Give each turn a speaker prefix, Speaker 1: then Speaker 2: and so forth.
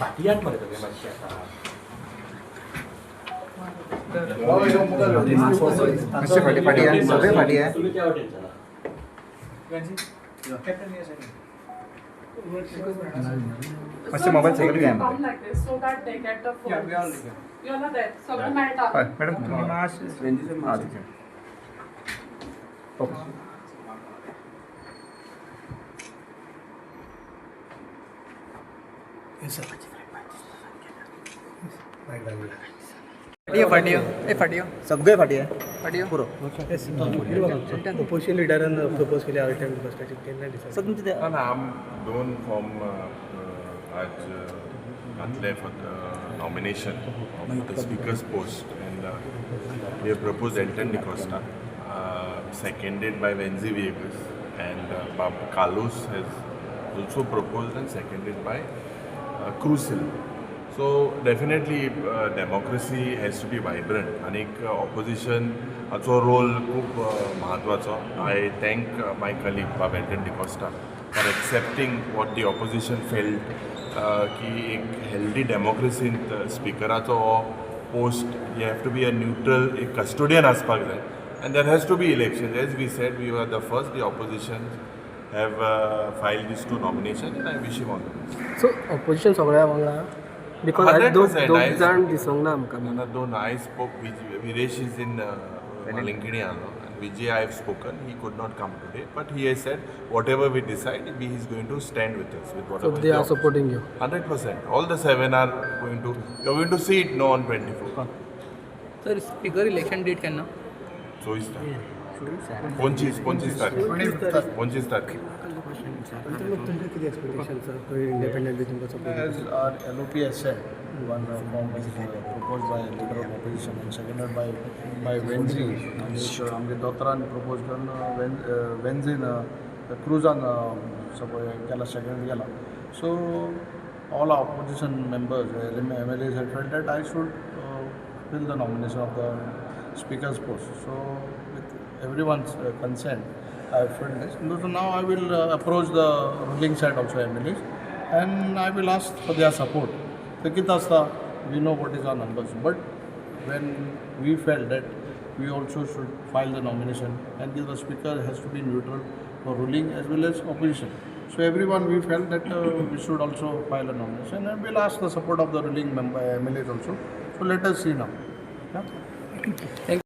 Speaker 1: फाटियात मरे सगळे मातशे आता
Speaker 2: मातशे फाटी आहे सगळे फाटी आहे मातशे मोबाईल सगळे घ्या मॅडम तुम्ही मास्क रेंजीचे मास्क ओके
Speaker 3: फाटियो
Speaker 2: सगळे फाटी आहे
Speaker 3: फाटियो
Speaker 2: पुरो
Speaker 4: ओपोजिशन लिडरान प्रपोज केले अल्टोन डिकोस्टाचे केन्ना डिसायड
Speaker 2: सर तुमचे
Speaker 5: आम दोन फॉर्म आज घातले for nomination of the speaker's post and we have proposed Altone D'Costa seconded by Venzy Viegas and Carlos has also proposed and seconded by Cruz. So definitely democracy has to be vibrant and opposition also role खूप महत्वाचा. I thank my colleague Altone D'Costa for accepting what the opposition felt की एक healthy democracy स्पीकराचो post you have to be a neutral a custodian आसपाक जाय and there has to be elections. As we said, we were the first. The opposition have filed these two nominations and I wish him all the best.
Speaker 4: So opposition सगळ्या वांगडा because दोन जाण दिसोंक ना आमकां
Speaker 5: Though I spoke, Viresh is in Linkini and Vijay I have spoken. He could not come today, but he has said whatever we decide, he is going to stand with us with
Speaker 4: so
Speaker 5: whatever.
Speaker 4: they are supporting you
Speaker 5: 100%. All the 7 are going to. You are going to see it now on 24.
Speaker 3: Sir speaker election date केन्ना
Speaker 5: 24 तारीख. 25 तारीख. 25 तारीख.
Speaker 4: तुमचे किती expectation sir independently तुमकां support
Speaker 6: As our LoP has said, one form was proposed by leader of opposition and seconded by Venzy. And आमगे दोतरान propose करून Venzy Cruzan केला second केला. So all our opposition members, MLAs had felt that I should fill the nomination of the speaker's post. So with everyone's consent, I felt this. So now I will approach the ruling side also MLAs and I will ask for their support. So we know what is our numbers, but when we felt that we also should file the nomination and the speaker has to be neutral for ruling as well as opposition. So everyone we felt that we should also file a nomination and we'll ask the support of the ruling MLAs also. So let us see now. Yeah?
Speaker 3: Thank you.